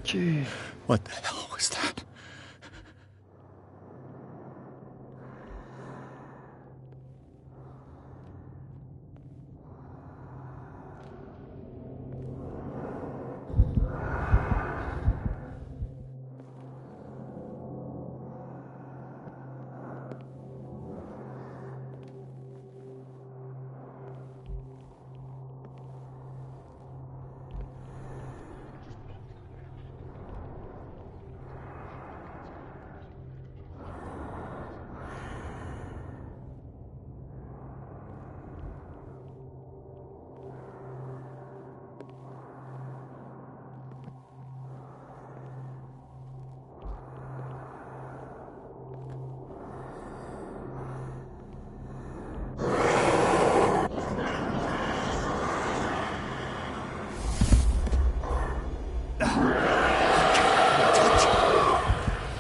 Ok. What the hell was that?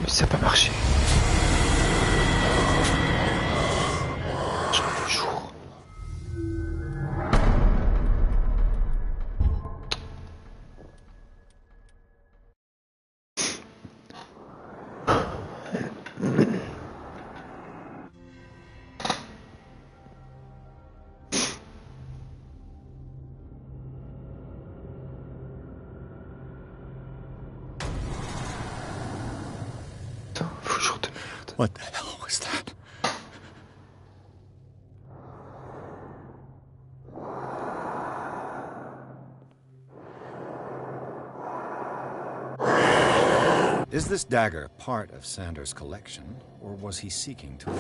Ça n'a pas marché. Je rêve le jour. What the hell was that? Is this dagger part of Sanders' collection, or was he seeking to...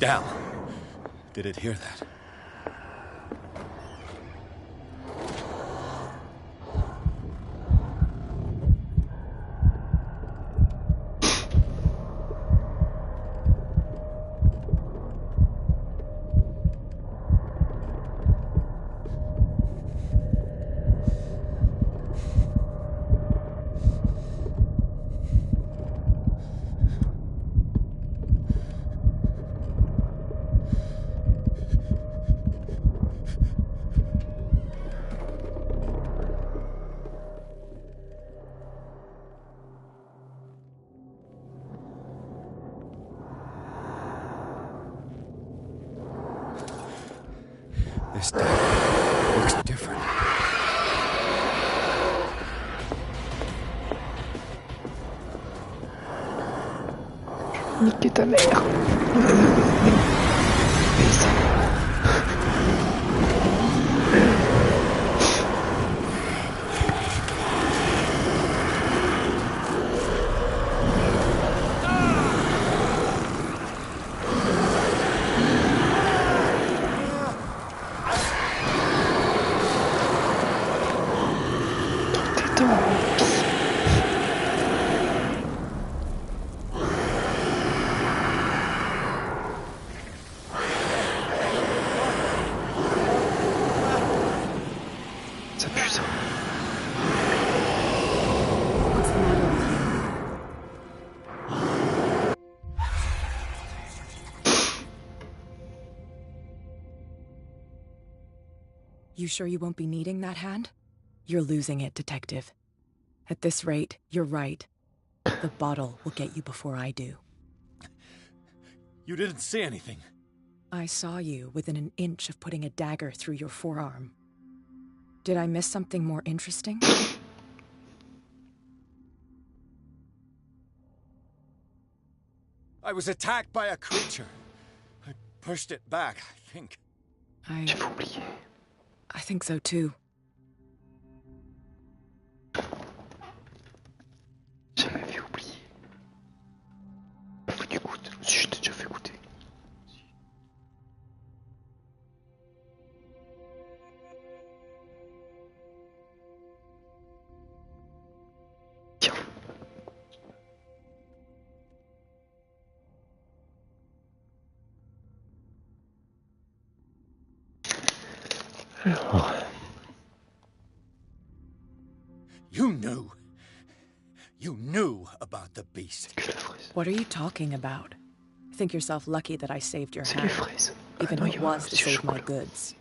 Dal, did it hear that? This dagger looks different. Niquer ta mère. You sure you won't be needing that hand? You're losing it, Detective. At this rate, you're right. The bottle will get you before I do. You didn't say anything. I saw you within an inch of putting a dagger through your forearm. Did I miss something more interesting? I was attacked by a creature. I pushed it back, I think. J'avais oublié. I think so too. J'avais vu oublié. Faut que tu goûtes. Je t'ai déjà fait goûter. Tiens. Alors. You knew. You knew about the beast. Que la fraise. What are you talking about? Think yourself lucky that I saved your C'est les hand, fraises. even non, if il it y aura was to aussi au save my chocolat. goods.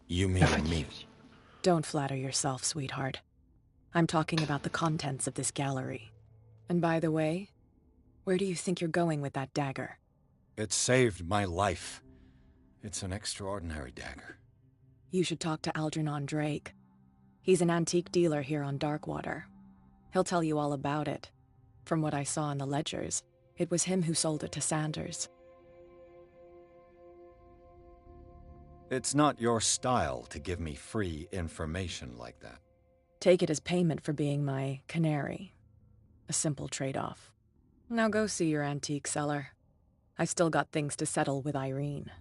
You La mean vanille me? aussi. Don't flatter yourself, sweetheart. I'm talking about the contents of this gallery. And by the way, where do you think you're going with that dagger? It saved my life. It's an extraordinary dagger. You should talk to Algernon Drake. He's an antique dealer here on Darkwater. He'll tell you all about it. From what I saw in the ledgers, it was him who sold it to Sanders. It's not your style to give me free information like that. Take it as payment for being my canary. A simple trade-off. Now go see your antique seller. I still got things to settle with Irene.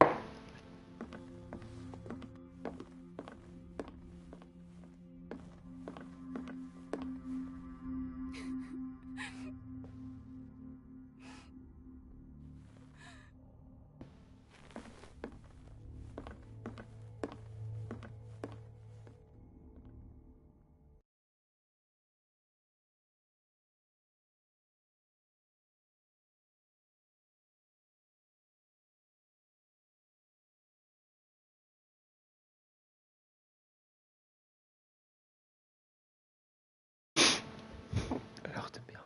Alors, t'aimes bien.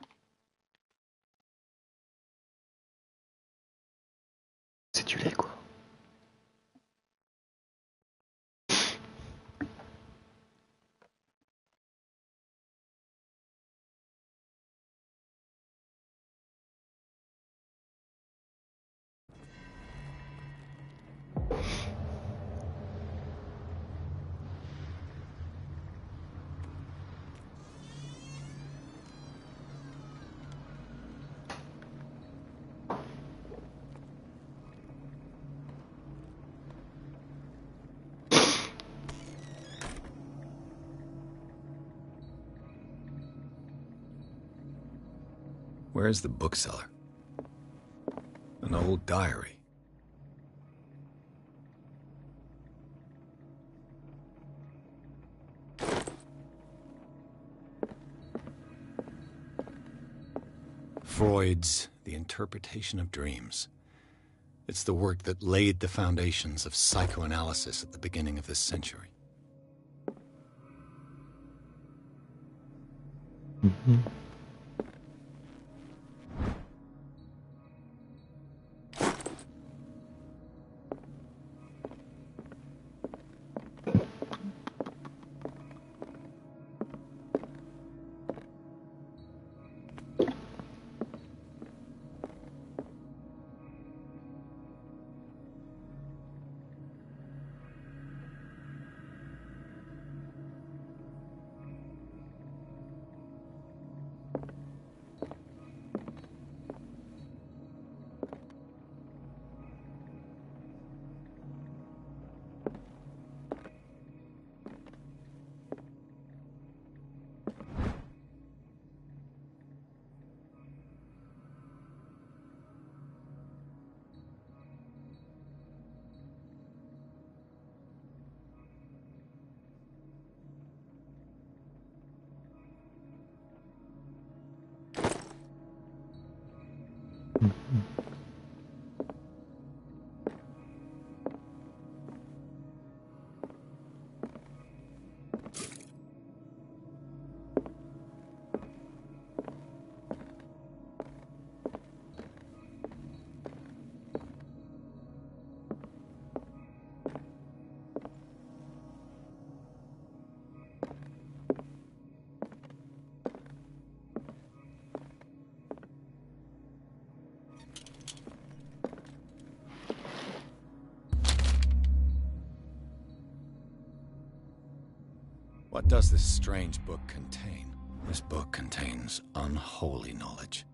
C'est du lait, quoi. Where's the bookseller? An old diary. Freud's The Interpretation of Dreams. It's the work that laid the foundations of psychoanalysis at the beginning of this century. Mm-hmm. What does this strange book contain? This book contains unholy knowledge.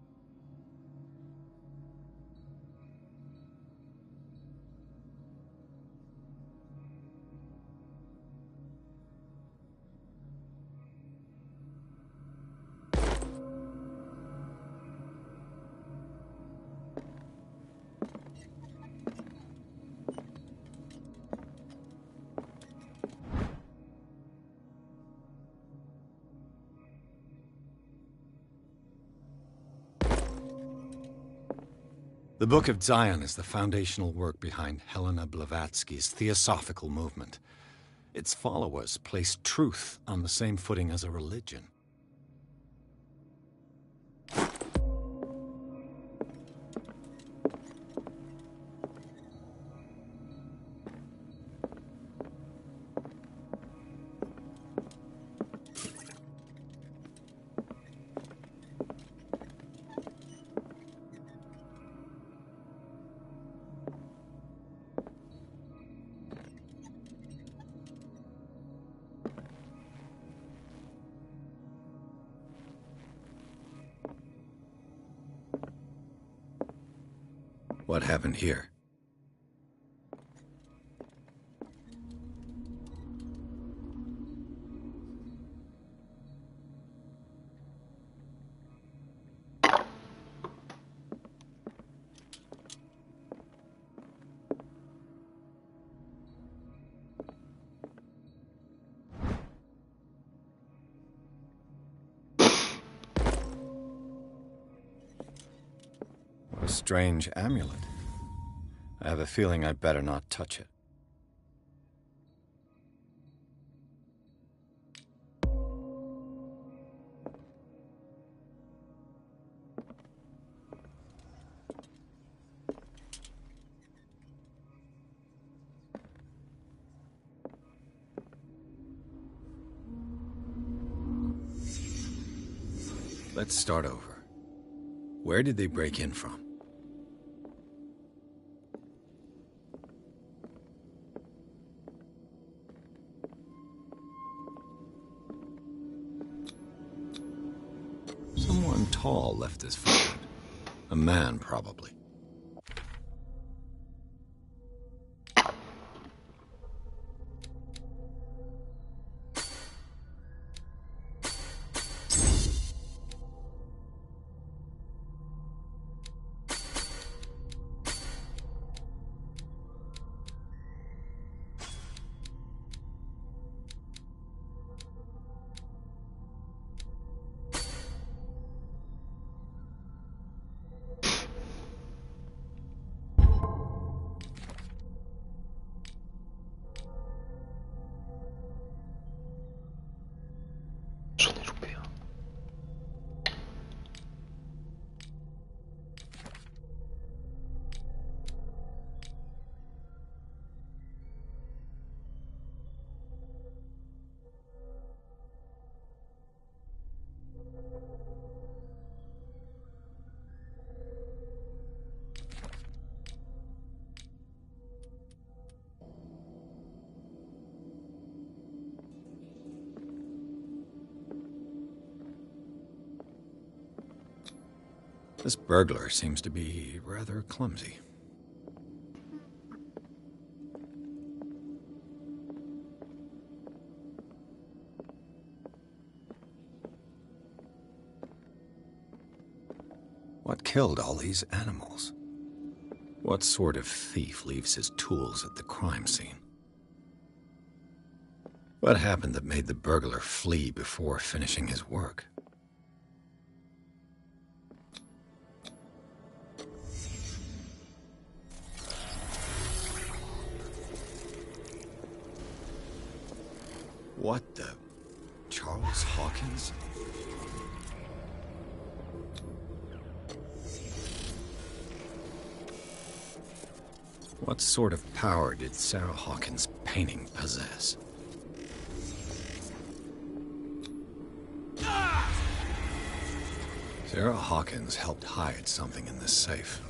The Book of Zion is the foundational work behind Helena Blavatsky's Theosophical movement. Its followers place truth on the same footing as a religion. What happened here? What a strange amulet. I have a feeling I'd better not touch it. Let's start over. Where did they break in from? Someone tall left this footprint. A man, probably. J'en ai loupé un. This burglar seems to be rather clumsy. What killed all these animals? What sort of thief leaves his tools at the crime scene? What happened that made the burglar flee before finishing his work? What the... Charles Hawkins? What sort of power did Sarah Hawkins' painting possess? Sarah Hawkins helped hide something in this safe.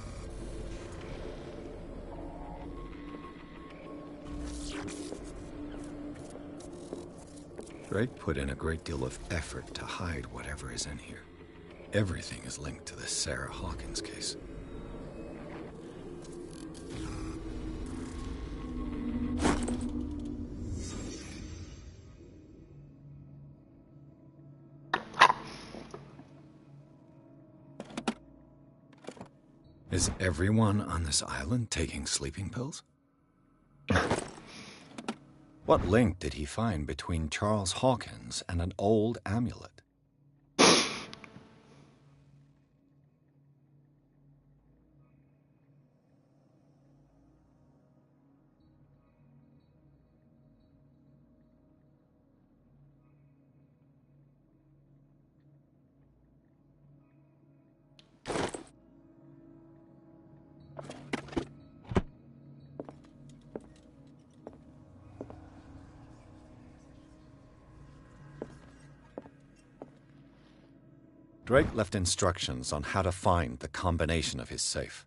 Drake put in a great deal of effort to hide whatever is in here. Everything is linked to this Sarah Hawkins case. Is everyone on this island taking sleeping pills? What link did he find between Charles Hawkins and an old amulet? Drake left instructions on how to find the combination of his safe.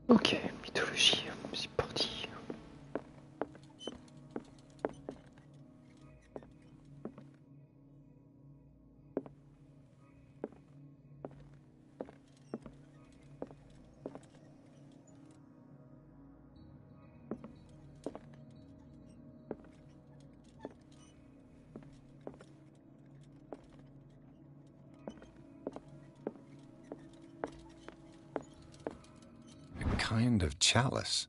Ok, mythologie, c'est parti. A kind of chalice.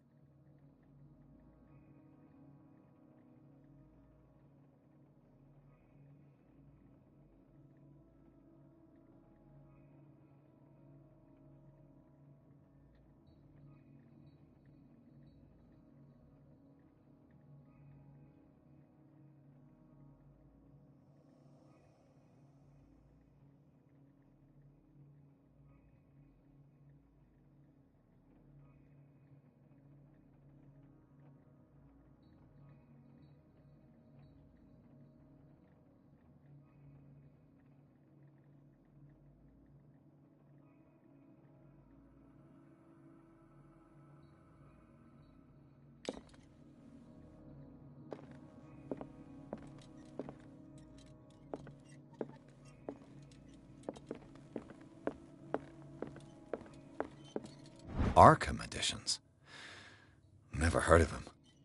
Arkham editions. Never heard of him.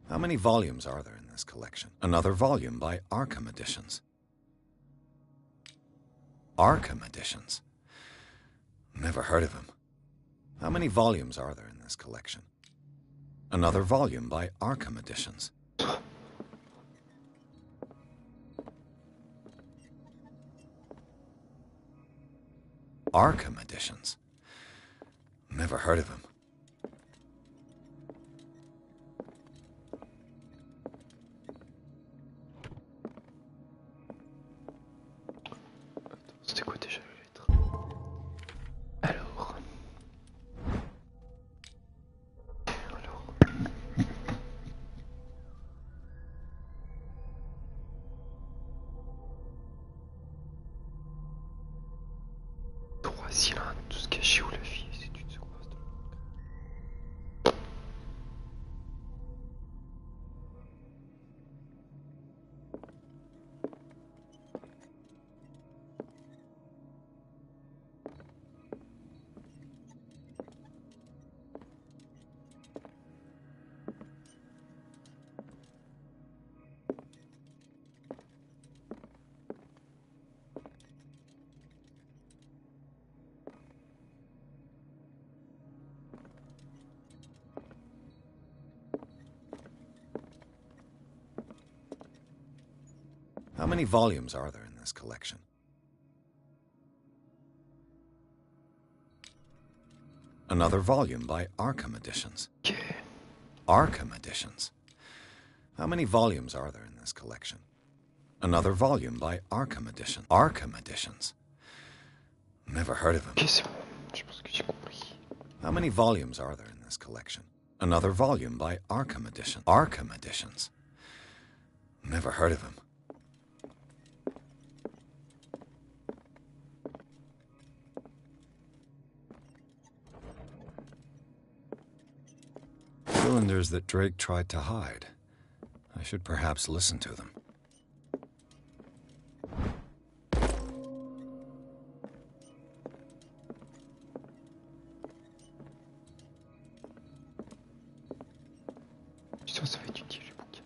How many volumes are there in this collection? Another volume by Arkham Editions. Arkham Editions. Never heard of him. How many volumes are there in this collection? Another volume by Arkham Editions. Arkham Editions. Never heard of him. C'était quoi déjà la lettre? Alors. Trois cylindres, tout se caché où la vie, c'est une seconde. many volumes are there in this collection? Another volume by Arkham Editions. Ok. Arkham Editions. How many volumes are there in this collection? Another volume by Arkham Edition. Arkham Editions. Never heard of him. Ok, c'est bon. Je pense que j'ai compris. How many volumes are there in this collection? Another volume by Arkham Edition. Arkham Editions. Never heard of him. Cylinders that Drake tried to hide. I should perhaps listen to them. Putain, ça va être utile le bouquin.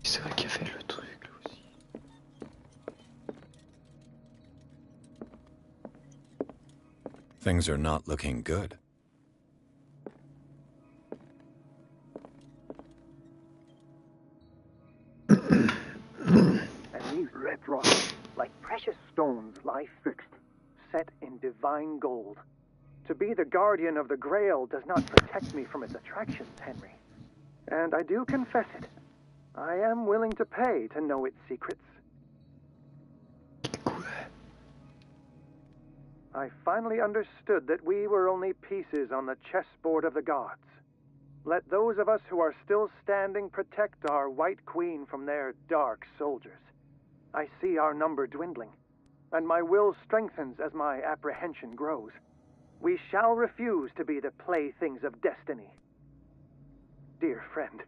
C'est vrai qu'il a fait le truc là aussi. Things are not looking good. And these red rocks, like precious stones, lie fixed, set in divine gold. To be the guardian of the Grail does not protect me from its attractions, Henry. And I do confess it. I am willing to pay to know its secrets. I finally understood that we were only pieces on the chessboard of the gods. Let those of us who are still standing protect our White Queen from their dark soldiers. I see our number dwindling, and my will strengthens as my apprehension grows. We shall refuse to be the playthings of destiny. Dear friend,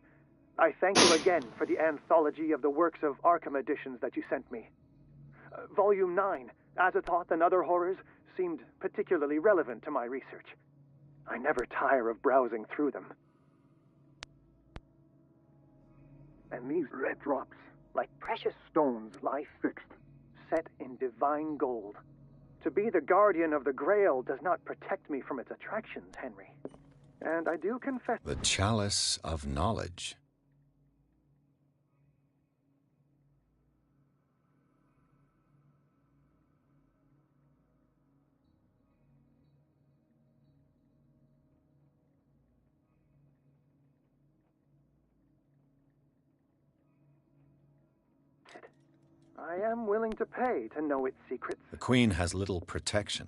I thank you again for the anthology of the works of Arkham editions that you sent me. Volume 9, Azathoth and Other Horrors, seemed particularly relevant to my research. I never tire of browsing through them. And these red drops, like precious stones, lie fixed, set in divine gold. To be the guardian of the Grail does not protect me from its attractions, Henry. And I do confess... The Chalice of Knowledge. I am willing to pay to know its secrets. The Queen has little protection.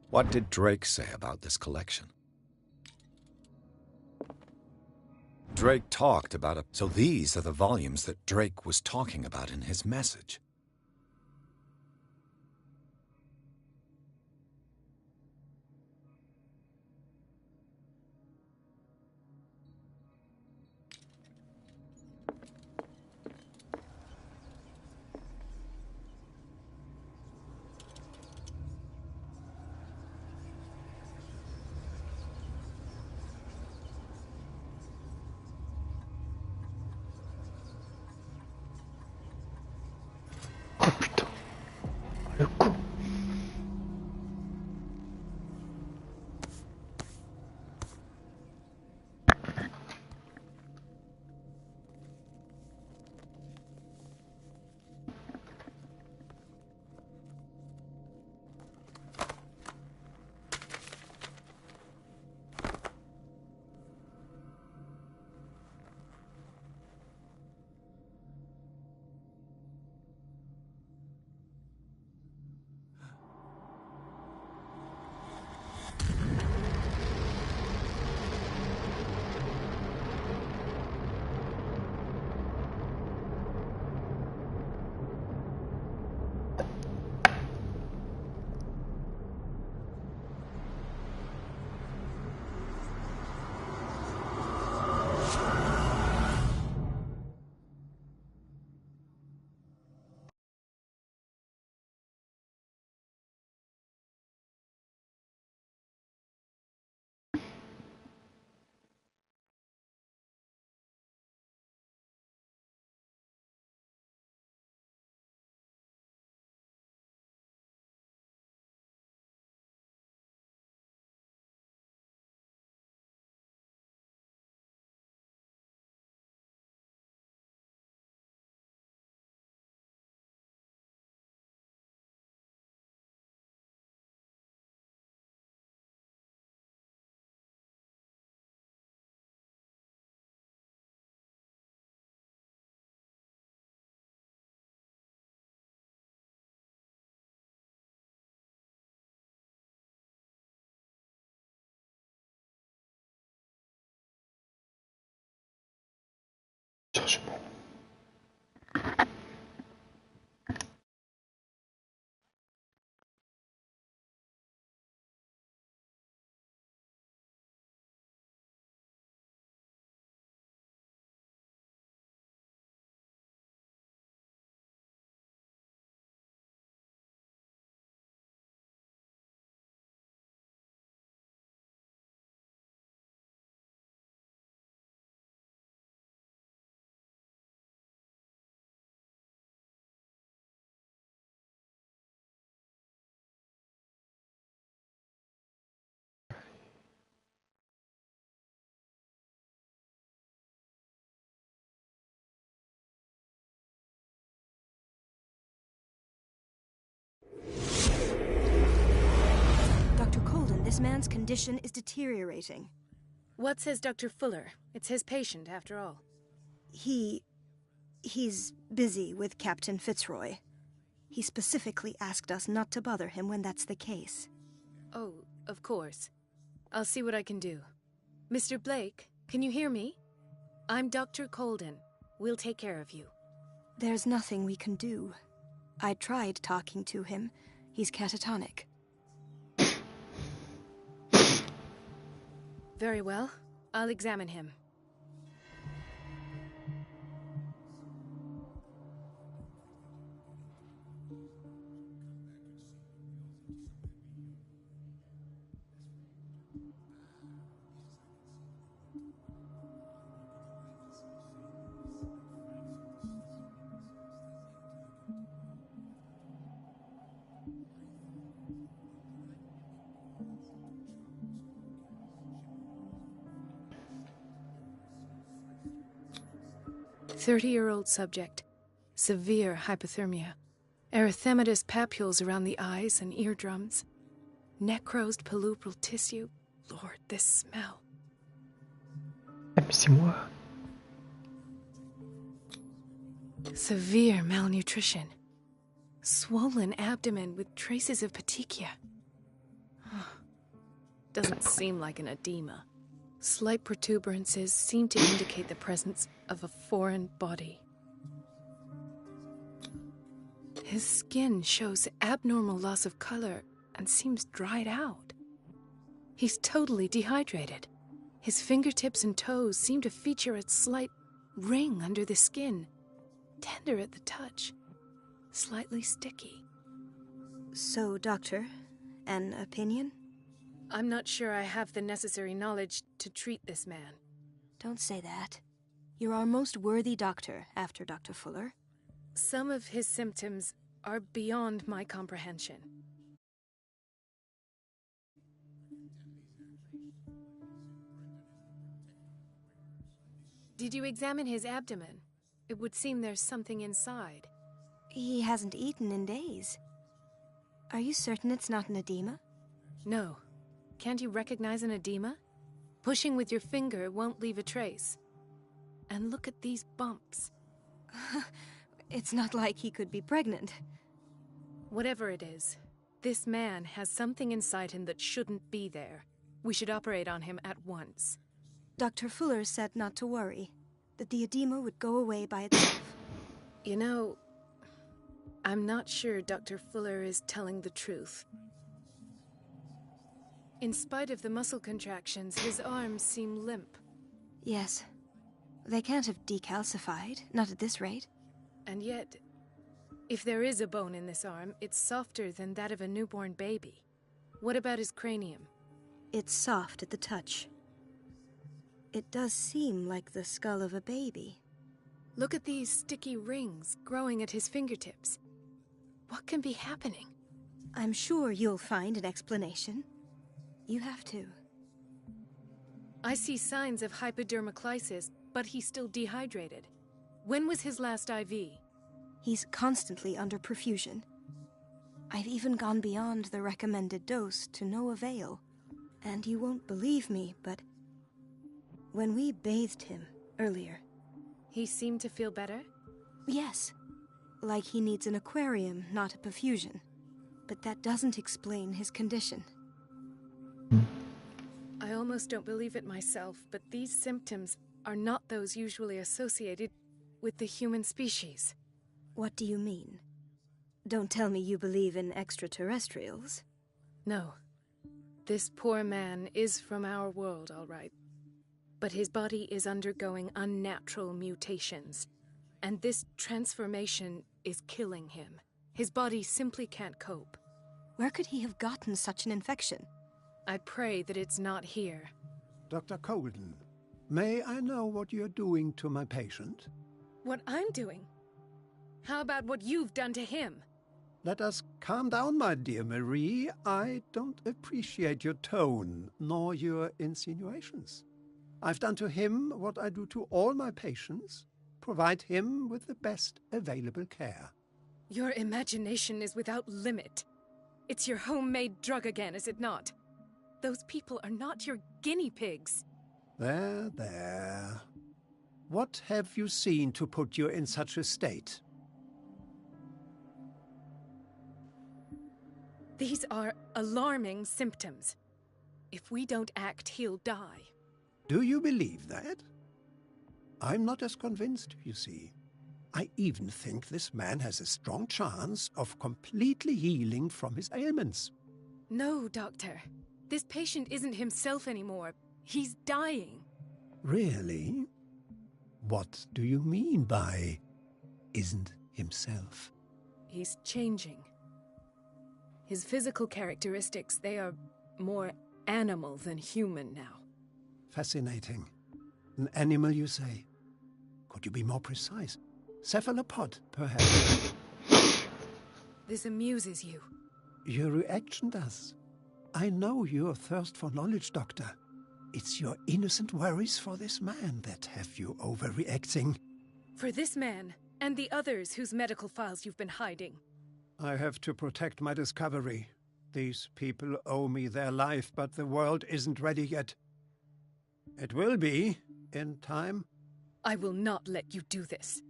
What did Drake say about this collection? Drake talked about it. So these are the volumes that Drake was talking about in his message. c'est bon. Dr. Colden, this man's condition is deteriorating. What says Dr. Fuller? It's his patient, after all. He's busy with Captain Fitzroy. He specifically asked us not to bother him when that's the case. Oh, of course. I'll see what I can do. Mr. Blake, can you hear me? I'm Dr. Colden. We'll take care of you. There's nothing we can do. I tried talking to him. He's catatonic. Very well. I'll examine him. "30-year-old subject. Severe hypothermia. Erythematous papules around the eyes and eardrums. Necrosed palpebral tissue. Lord, this smell. Ah, mais c'est moi. Severe malnutrition. Swollen abdomen with traces of petechia. Doesn't seem like an edema. Slight protuberances seem to indicate the presence of a foreign body. His skin shows abnormal loss of color and seems dried out. He's totally dehydrated. His fingertips and toes seem to feature a slight ring under the skin, tender at the touch, slightly sticky. So, Doctor, an opinion? I'm not sure I have the necessary knowledge to treat this man. Don't say that. You're our most worthy doctor after Dr. Fuller. Some of his symptoms are beyond my comprehension. Did you examine his abdomen? It would seem there's something inside. He hasn't eaten in days. Are you certain it's not an edema? No. Can't you recognize an edema? Pushing with your finger won't leave a trace. And look at these bumps. It's not like he could be pregnant. Whatever it is, this man has something inside him that shouldn't be there. We should operate on him at once. Dr. Fuller said not to worry, that the edema would go away by itself. You know, I'm not sure Dr. Fuller is telling the truth. In spite of the muscle contractions, his arms seem limp. Yes. They can't have decalcified, not at this rate. And yet, if there is a bone in this arm, it's softer than that of a newborn baby. What about his cranium? It's soft at the touch. It does seem like the skull of a baby. Look at these sticky rings growing at his fingertips. What can be happening? I'm sure you'll find an explanation. You have to. I see signs of hypodermoclysis, but he's still dehydrated. When was his last IV? He's constantly under perfusion. I've even gone beyond the recommended dose to no avail. And you won't believe me, but when we bathed him earlier... He seemed to feel better? Yes. Like he needs an aquarium, not a perfusion. But that doesn't explain his condition. I almost don't believe it myself, but these symptoms are not those usually associated with the human species. What do you mean? Don't tell me you believe in extraterrestrials. No. This poor man is from our world, all right. But his body is undergoing unnatural mutations, and this transformation is killing him. His body simply can't cope. Where could he have gotten such an infection? I pray that it's not here. Dr. Colden, may I know what you're doing to my patient? What I'm doing? How about what you've done to him? Let us calm down, my dear Marie. I don't appreciate your tone, nor your insinuations. I've done to him what I do to all my patients, provide him with the best available care. Your imagination is without limit. It's your homemade drug again, is it not? Those people are not your guinea pigs. There, there. What have you seen to put you in such a state? These are alarming symptoms. If we don't act, he'll die. Do you believe that? I'm not as convinced, you see. I even think this man has a strong chance of completely healing from his ailments. No, Doctor. This patient isn't himself anymore. He's dying. Really? What do you mean by isn't himself? He's changing. His physical characteristics, they are more animal than human now. Fascinating. An animal, you say? Could you be more precise? Cephalopod, perhaps? This amuses you. Your reaction does. I know your thirst for knowledge, Doctor. It's your innocent worries for this man that have you overreacting. For this man, and the others whose medical files you've been hiding. I have to protect my discovery. These people owe me their life, but the world isn't ready yet. It will be, in time. I will not let you do this.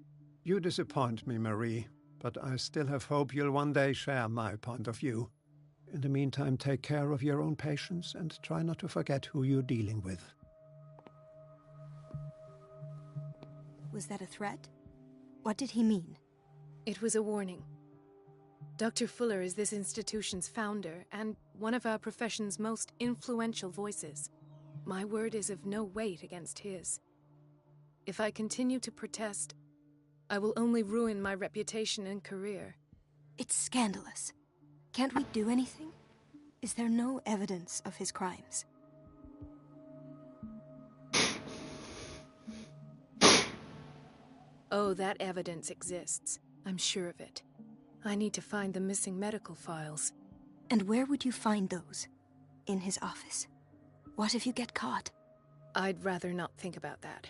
You disappoint me, Marie, but I still have hope you'll one day share my point of view. In the meantime, take care of your own patients and try not to forget who you're dealing with. Was that a threat? What did he mean? It was a warning. Dr. Fuller is this institution's founder and one of our profession's most influential voices. My word is of no weight against his. If I continue to protest, I will only ruin my reputation and career. It's scandalous. Can't we do anything? Is there no evidence of his crimes? Oh, that evidence exists. I'm sure of it. I need to find the missing medical files. And where would you find those? In his office? What if you get caught? I'd rather not think about that.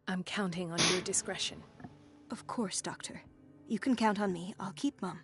I'm counting on your discretion. Of course, Doctor. You can count on me. I'll keep mum.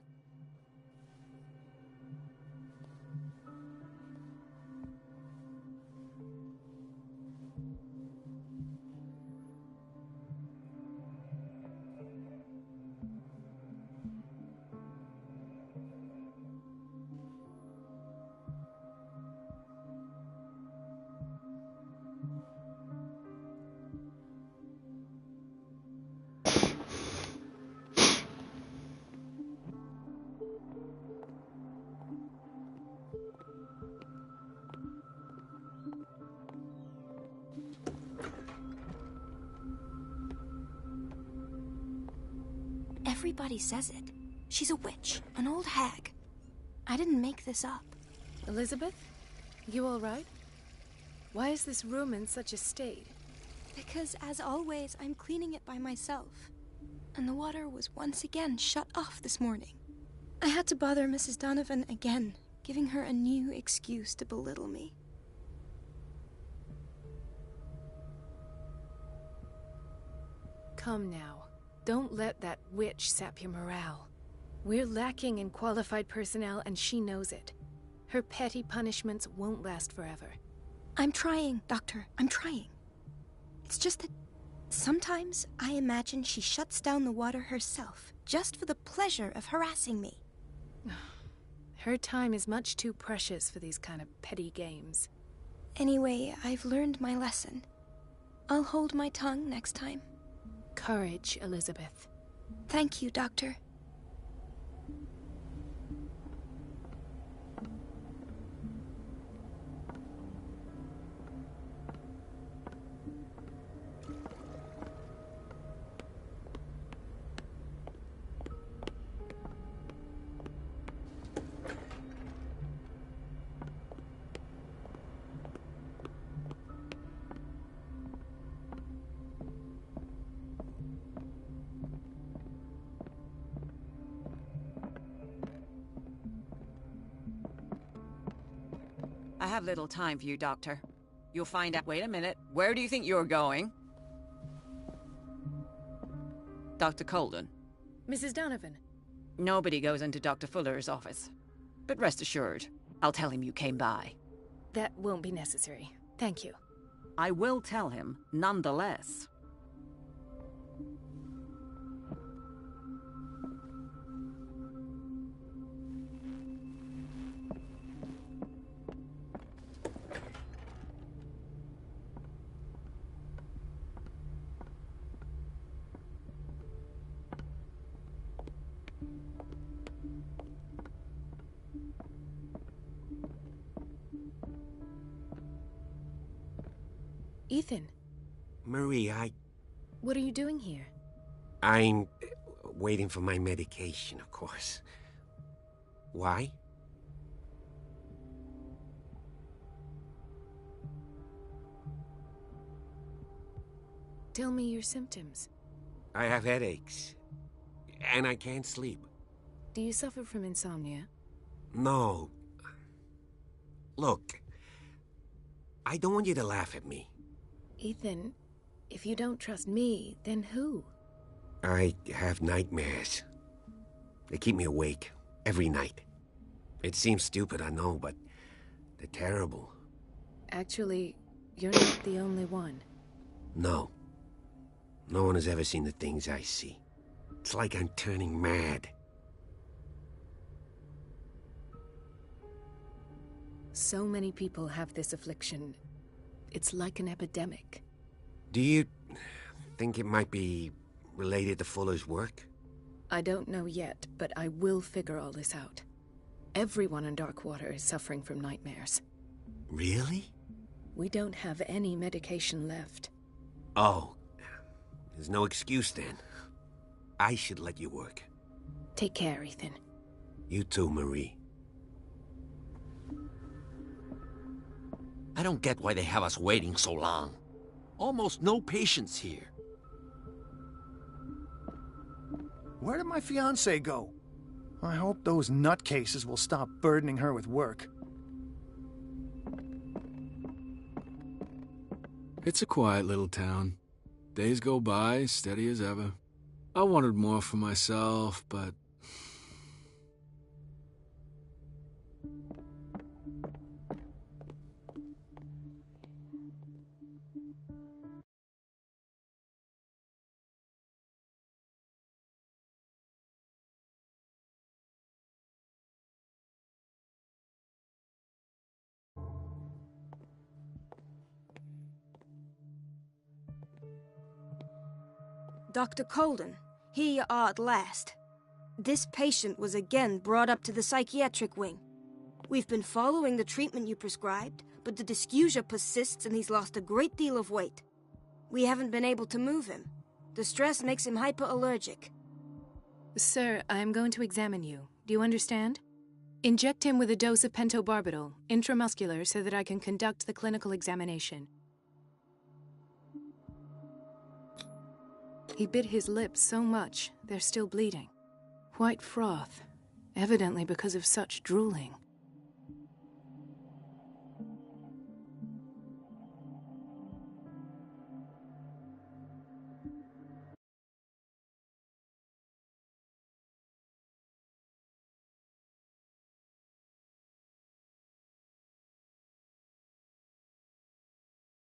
Everybody says it. She's a witch, an old hag. I didn't make this up. Elizabeth? You all right? Why is this room in such a state? Because, as always, I'm cleaning it by myself. And the water was once again shut off this morning. I had to bother Mrs. Donovan again, giving her a new excuse to belittle me. Come now. Don't let that witch sap your morale. We're lacking in qualified personnel, and she knows it. Her petty punishments won't last forever. I'm trying, Doctor. I'm trying. It's just that sometimes I imagine she shuts down the water herself, just for the pleasure of harassing me. Her time is much too precious for these kind of petty games. Anyway, I've learned my lesson. I'll hold my tongue next time. courage, Elizabeth. Thank you, Doctor. I have little time for you, Doctor. You'll find out— Wait a minute. Where do you think you're going? Dr. Colden. Mrs. Donovan. Nobody goes into Dr. Fuller's office. But rest assured, I'll tell him you came by. That won't be necessary. Thank you. I will tell him, nonetheless. Ethan, Marie, what are you doing here? I'm waiting for my medication, of course. Why? Tell me your symptoms. I have headaches, and I can't sleep. Do you suffer from insomnia? No. Look, I don't want you to laugh at me. Ethan, if you don't trust me, then who? I have nightmares. They keep me awake every night. It seems stupid, I know, but they're terrible. Actually, you're not the only one. No. No one has ever seen the things I see. It's like I'm turning mad. So many people have this affliction. It's like an epidemic. Do you think it might be related to Fuller's work? I don't know yet, but I will figure all this out. Everyone in Darkwater is suffering from nightmares. Really? We don't have any medication left. Oh, there's no excuse then. I should let you work. Take care, Ethan. You too, Marie. I don't get why they have us waiting so long. Almost no patients here. Where did my fiancée go? I hope those nutcases will stop burdening her with work. It's a quiet little town. Days go by, steady as ever. I wanted more for myself, but... Dr. Colden, here you are at last. This patient was again brought up to the psychiatric wing. We've been following the treatment you prescribed, but the dysgeusia persists and he's lost a great deal of weight. We haven't been able to move him. The stress makes him hyperallergic. Sir, I am going to examine you. Do you understand? Inject him with a dose of pentobarbital, intramuscular, so that I can conduct the clinical examination. He bit his lips so much, they're still bleeding. White froth, evidently because of such drooling.